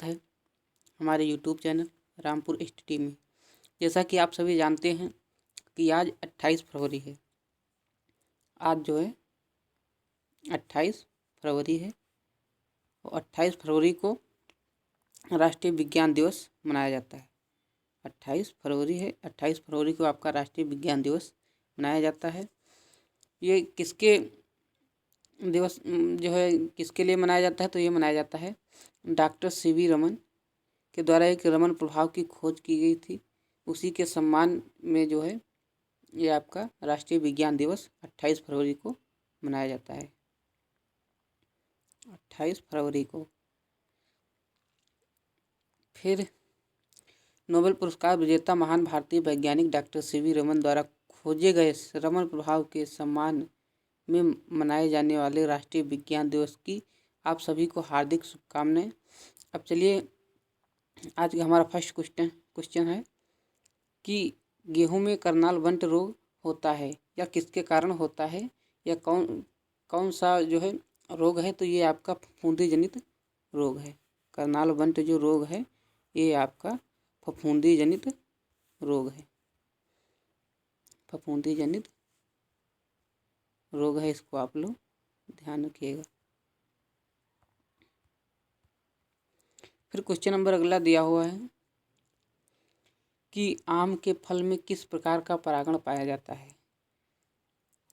है हमारे YouTube channel Rampur STT में। जैसा कि आप सभी जानते हैं कि आज 28 फरवरी है। आज जो है 28 फरवरी है और 28 फरवरी को राष्ट्रीय विज्ञान दिवस मनाया जाता है। 28 फरवरी है, 28 फरवरी को आपका राष्ट्रीय विज्ञान दिवस मनाया जाता है। ये किसके दिवस जो है किसके लिए मनाया जाता है? तो ये मनाया जाता है डॉक्टर CV रमन के द्वारा एक रमन प्रभाव की खोज की गई थी। उसी के सम्मान में जो है ये आपका राष्ट्रीय विज्ञान दिवस 28 फरवरी को मनाया जाता है। 28 फरवरी को फिर नोबेल पुरस्कार विजेता महान भारतीय वैज्ञानिक डॉक्टर CV रमन द्वारा खोजे गए रमन प्रभाव के सम्मान में मनाए जाने वाले राष्ट्रीय विज्ञान दिवस की आप सभी को हार्दिक शुभकामनाएं। अब चलिए आज का हमारा फर्स्ट क्वेश्चन है कि गेहूं में करनाल बंट रोग होता है या किसके कारण होता है या कौन सा जो है रोग है? तो ये आपका फफूंदी जनित रोग है। करनाल बंट जो रोग है ये आपका फफूंदी जनित रोग है। फफूंदी जनित रोग है, इसको आप लोग ध्यान रखिएगा। फिर क्वेश्चन नंबर अगला दिया हुआ है कि आम के फल में किस प्रकार का परागण पाया जाता है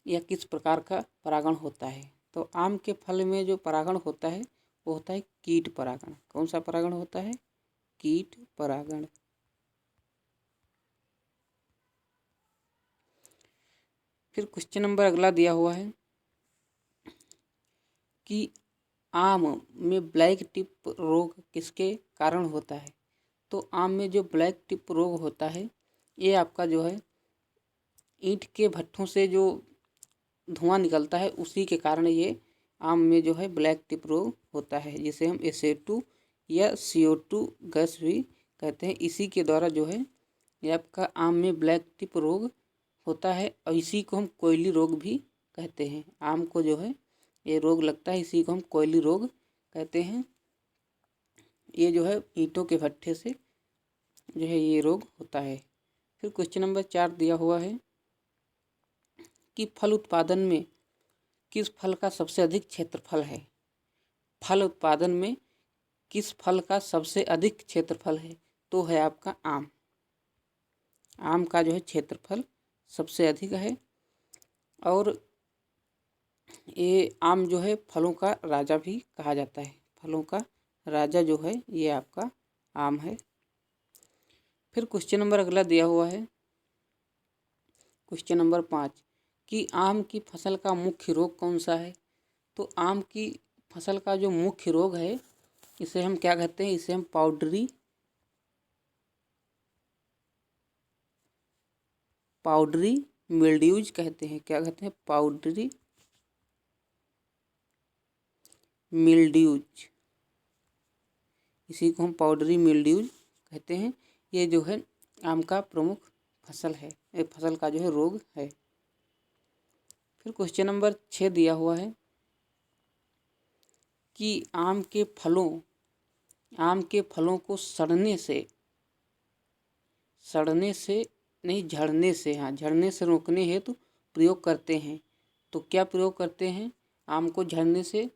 या किस प्रकार का परागण होता है? तो आम के फल में जो परागण होता है वो होता है कीट परागण। कौन सा परागण होता है? कीट परागण। फिर क्वेश्चन नंबर अगला दिया हुआ है कि आम में ब्लैक टिप रोग किसके कारण होता है? तो आम में जो ब्लैक टिप रोग होता है ये आपका जो है ईंट के भट्ठों से जो धुआं निकलता है उसी के कारण ये आम में जो है ब्लैक टिप रोग होता है, जिसे हम SA2 या CO2 गैस भी कहते हैं। इसी के द्वारा जो है ये आपका आम में ब्लैक टिप रोग होता है और इसी को हम कोयली रोग भी कहते हैं। आम को जो है ये रोग लगता है, इसी को हम कोयली रोग कहते हैं। ये जो है ईंटों के भट्ठे से जो है ये रोग होता है। फिर क्वेश्चन नंबर 4 दिया हुआ है कि फल उत्पादन में किस फल का सबसे अधिक क्षेत्रफल है? फल उत्पादन में किस फल का सबसे अधिक क्षेत्रफल है? तो है आपका आम। आम का जो है क्षेत्रफल सबसे अधिक है और ये आम जो है फलों का राजा भी कहा जाता है। फलों का राजा जो है ये आपका आम है। फिर क्वेश्चन नंबर अगला दिया हुआ है क्वेश्चन नंबर 5 कि आम की फसल का मुख्य रोग कौन सा है? तो आम की फसल का जो मुख्य रोग है इसे हम क्या कहते हैं? इसे हम पाउडरी मिल्ड्यूज कहते हैं। क्या कहते हैं? Powdery mildews. इसी को हम पाउडरी मिल्ड्यूज कहते हैं। ये जो है आम का प्रमुख फसल है, ये फसल का जो है रोग है। फिर क्वेश्चन नंबर 6 दिया हुआ है कि आम के फलों को सड़ने से नहीं झड़ने से, हाँ झड़ने से रोकने हेतु प्रयोग करते हैं। तो क्या प्रयोग करते हैं आम को झड़ने से?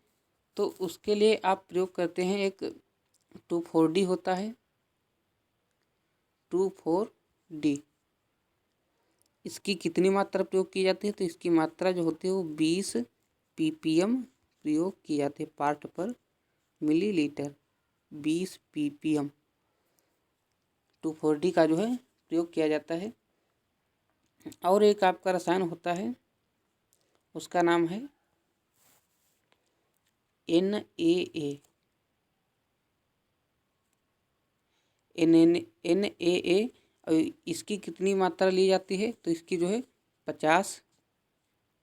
तो उसके लिए आप प्रयोग करते हैं एक 2,4-D होता है, 2,4-D। इसकी कितनी मात्रा प्रयोग की जाती है? तो इसकी मात्रा जो होती है वो 20 ppm प्रयोग की जाती है, पार्ट पर मिलीलीटर। 20 ppm 2,4-D का जो है प्रयोग किया जाता है। और एक आपका रसायन होता है उसका नाम है NAA। NAA और इसकी कितनी मात्रा ली जाती है? तो इसकी जो है 50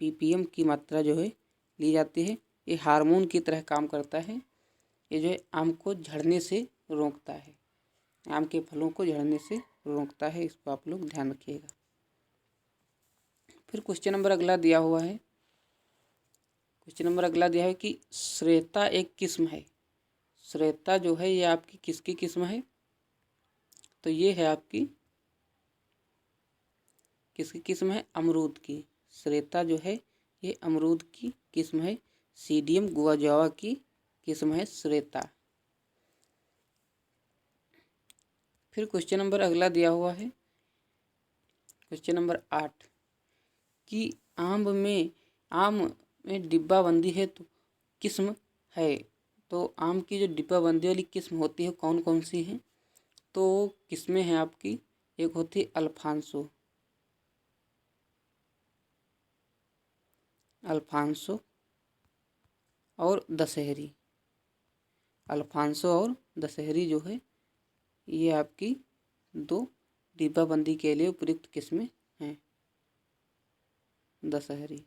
ppm की मात्रा जो है ली जाती है। ये हार्मोन की तरह काम करता है। ये जो है आम को झड़ने से रोकता है, आम के फलों को झड़ने से रोकता है। इसको आप लोग ध्यान रखिएगा। फिर क्वेश्चन नंबर अगला दिया हुआ है कि श्वेता एक किस्म है। श्वेता जो है ये आपकी किसकी किस्म है? तो ये है आपकी किसकी किस्म है? अमरूद की। श्वेता जो है ये अमरूद की किस्म है। सीडियम गुआजावा की किस्म है श्वेता। फिर क्वेश्चन नंबर अगला दिया हुआ है, क्वेश्चन नंबर 8 कि आम में डिब्बाबंदी है तो किस्म है। तो आम की जो डिब्बाबंदी वाली किस्म होती है कौन कौन सी हैं? तो किस्में हैं आपकी, एक होती है अल्फांसो, अल्फांसो और दशहरी। अल्फांसो और दशहरी जो है ये आपकी दो डिब्बाबंदी के लिए उपयुक्त किस्में हैं। दशहरी।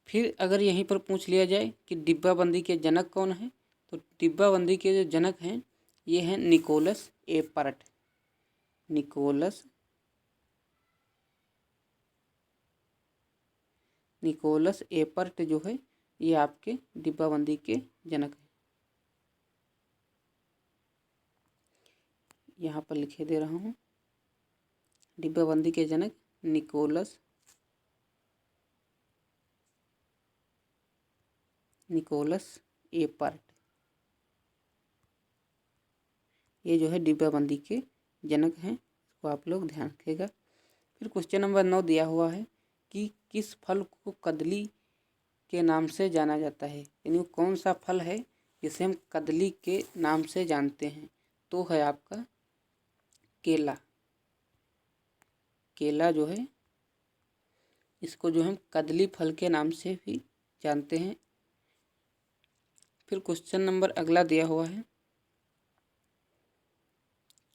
फिर अगर यहीं पर पूछ लिया जाए कि डिब्बाबंदी के जनक कौन है, तो डिब्बाबंदी के जो जनक हैं ये हैं निकोलस एपर्ट। निकोलस एपर्ट जो है ये आपके डिब्बाबंदी के जनक हैं। यहाँ पर लिखे दे रहा हूँ, डिब्बाबंदी के जनक निकोलस एपर्ट, ये जो है डिब्बाबंदी के जनक हैं, इसको आप लोग ध्यान रखिएगा। फिर क्वेश्चन नंबर 9 दिया हुआ है कि किस फल को कदली के नाम से जाना जाता है, यानी कौन सा फल है जिसे हम कदली के नाम से जानते हैं? तो है आपका केला। केला जो है इसको जो हम कदली फल के नाम से भी जानते हैं। फिर क्वेश्चन नंबर अगला दिया हुआ है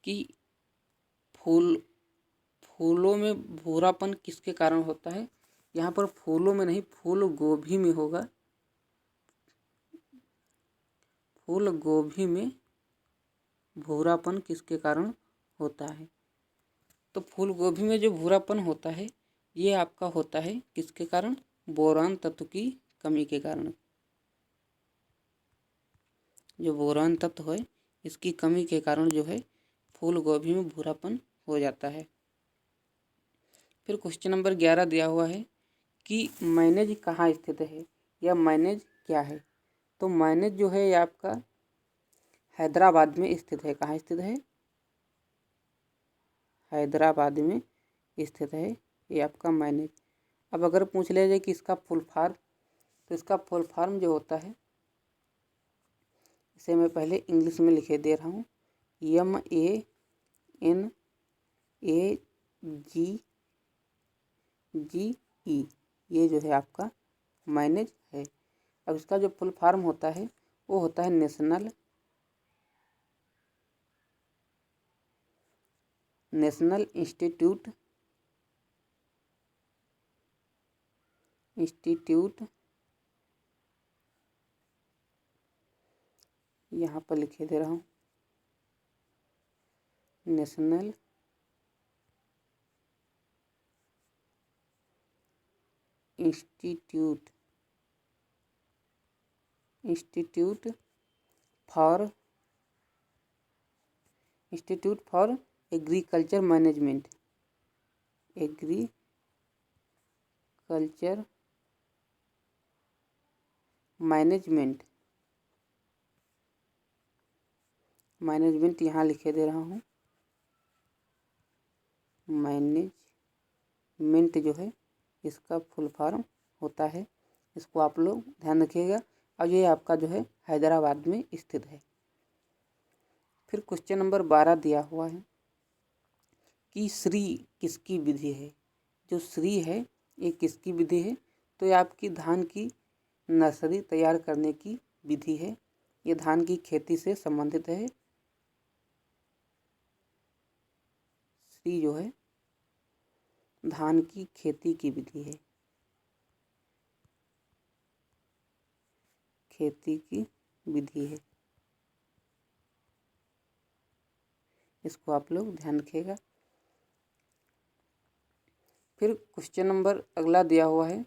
कि फूलों में भूरापन किसके कारण होता है? यहाँ पर फूलों में नहीं, फूल गोभी में होगा। फूल गोभी में भूरापन किसके कारण होता है? तो फूल गोभी में जो भूरापन होता है ये आपका होता है किसके कारण? बोरान तत्व की कमी के कारण। जो बोरान तत्व है इसकी कमी के कारण जो है फूल गोभी में भूरापन हो जाता है। फिर क्वेश्चन नंबर 11 दिया हुआ है कि मैनेज कहाँ स्थित है या मैनेज क्या है? तो मैनेज जो है ये आपका हैदराबाद में स्थित है। कहाँ स्थित है? हैदराबाद में स्थित है ये आपका मैनेज। अब अगर पूछ लिया जाए कि इसका फुल फॉर्म, तो इसका फुल फॉर्म जो होता है इसे मैं पहले इंग्लिश में लिखे दे रहा हूँ, MANAGE, ये जो है आपका मैनेज है। अब इसका जो फुल फॉर्म होता है वो होता है नेशनल इंस्टीट्यूट, यहाँ पर लिखे दे रहा हूँ, national institute for agriculture management, management यहाँ लिखे दे रहा हूँ। मैनेजमेंट जो है इसका फुल फॉर्म होता है, इसको आप लोग ध्यान रखिएगा। और ये आपका जो है हैदराबाद में स्थित है। फिर क्वेश्चन नंबर 12 दिया हुआ है कि श्री किसकी विधि है? जो श्री है ये किसकी विधि है? तो ये आपकी धान की नर्सरी तैयार करने की विधि है। ये धान की खेती से संबंधित है। श्री जो है धान की खेती की विधि है, इसको आप लोग ध्यान रखिएगा। फिर क्वेश्चन नंबर अगला दिया हुआ है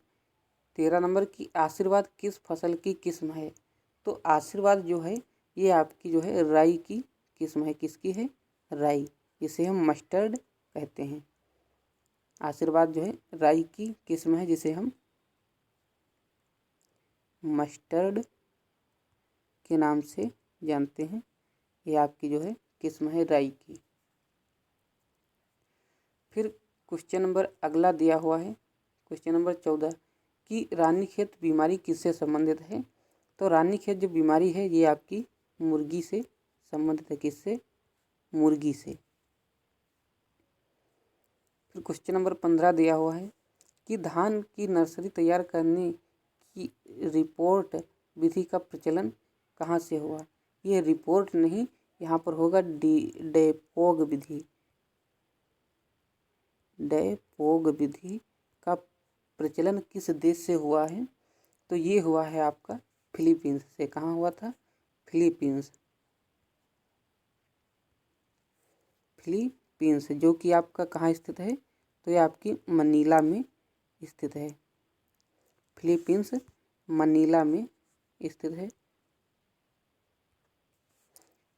13 नंबर की आशीर्वाद किस फसल की किस्म है? तो आशीर्वाद जो है ये आपकी जो है राई की किस्म है। किसकी है? राई, जिसे हम मस्टर्ड कहते हैं। आशीर्वाद जो है राई की किस्म है, जिसे हम मस्टर्ड के नाम से जानते हैं। ये आपकी जो है किस्म है राई की। फिर क्वेश्चन नंबर अगला दिया हुआ है, क्वेश्चन नंबर 14 कि रानीखेत बीमारी किससे संबंधित है? तो रानीखेत जो बीमारी है ये आपकी मुर्गी से संबंधित है। किससे? मुर्गी से। फिर क्वेश्चन नंबर 15 दिया हुआ है कि धान की नर्सरी तैयार करने की रिपोर्ट विधि का प्रचलन कहाँ से हुआ? ये रिपोर्ट नहीं, यहाँ पर होगा डेपोग विधि। डेपोग विधि का प्रचलन किस देश से हुआ है? तो ये हुआ है आपका फिलीपींस से। कहाँ हुआ था? फिलीपींस। फिलीपींस जो कि आपका कहाँ स्थित है? तो ये आपकी मनीला में स्थित है। फिलीपींस मनीला में स्थित है।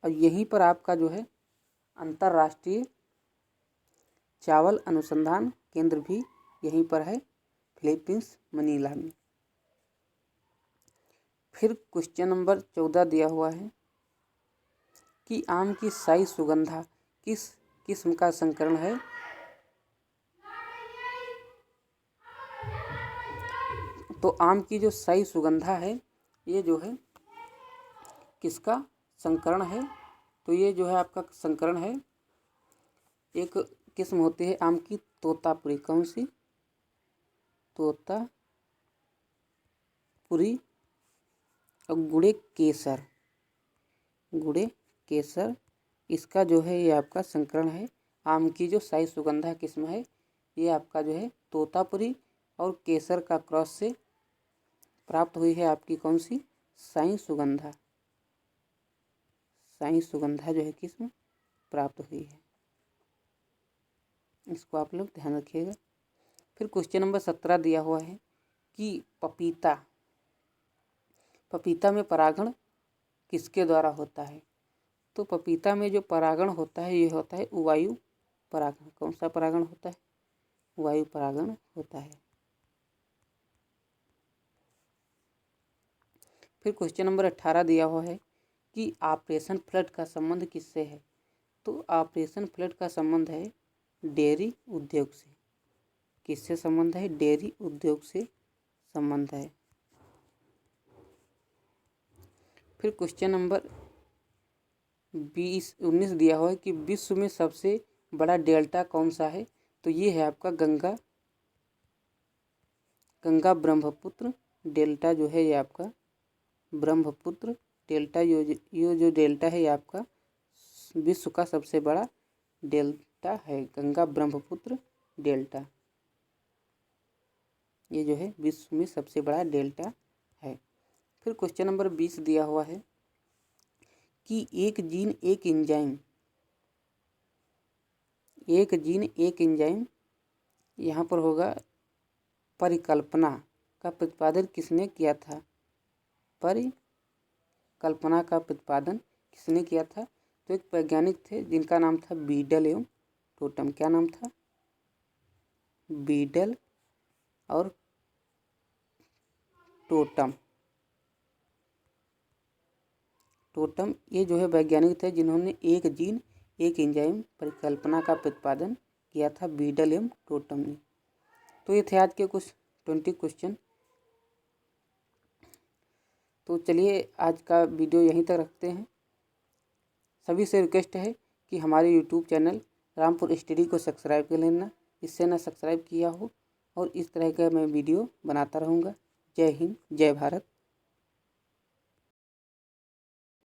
और यहीं पर आपका जो है अंतर्राष्ट्रीय चावल अनुसंधान केंद्र भी यहीं पर है, फिलीपींस मनीला में। फिर क्वेश्चन नंबर 14 दिया हुआ है कि आम की साई सुगंधा किस किस्म का संकरण है? तो आम की जो साई सुगंधा है ये जो है किसका संकरण है? तो ये जो है आपका संकरण है, एक किस्म होती है आम की तोतापुरी। कौन सी? तोतापुरी और गुड़े केसर। गुड़े केसर इसका जो है ये आपका संकरण है। आम की जो साई सुगंधा किस्म है ये आपका जो है तोतापुरी और केसर का क्रॉस से प्राप्त हुई है आपकी कौन सी? साई सुगंधा। साई सुगंधा जो है किस्म प्राप्त हुई है। इसको आप लोग ध्यान रखिएगा। फिर क्वेश्चन नंबर 17 दिया हुआ है कि पपीता में परागण किसके द्वारा होता है? तो पपीता में जो परागण होता है ये होता है वायु परागण। कौन सा परागण होता है? वायु परागण होता है। फिर क्वेश्चन नंबर 18 दिया हुआ है कि ऑपरेशन फ्लड का संबंध किससे है? तो ऑपरेशन फ्लड का संबंध है डेयरी उद्योग से। किससे संबंध है? डेयरी उद्योग से संबंध है। फिर क्वेश्चन नंबर 19 दिया हुआ है कि विश्व में सबसे बड़ा डेल्टा कौन सा है? तो ये है आपका गंगा ब्रह्मपुत्र डेल्टा जो है ये आपका ब्रह्मपुत्र डेल्टा। ये जो डेल्टा है ये आपका विश्व का सबसे बड़ा डेल्टा है, गंगा ब्रह्मपुत्र डेल्टा। ये जो है विश्व में सबसे बड़ा डेल्टा है। फिर क्वेश्चन नंबर 20 दिया हुआ है कि एक जीन एक एंजाइम यहाँ पर होगा परिकल्पना का प्रतिपादन किसने किया था? परिकल्पना का प्रतिपादन किसने किया था? तो एक वैज्ञानिक थे जिनका नाम था बीडल एवं टोटम। क्या नाम था? बीडल और टोटम। ये जो है वैज्ञानिक थे जिन्होंने एक जीन एक एंजाइम परिकल्पना का प्रतिपादन किया था, बीडल एवं टोटम ने। तो ये थे आज के कुछ 20 क्वेश्चन। तो चलिए आज का वीडियो यहीं तक रखते हैं। सभी से रिक्वेस्ट है कि हमारे यूट्यूब चैनल रामपुर स्टडी को सब्सक्राइब कर लेना, इससे ना सब्सक्राइब किया हो, और इस तरह का मैं वीडियो बनाता रहूँगा। जय हिंद, जय भारत।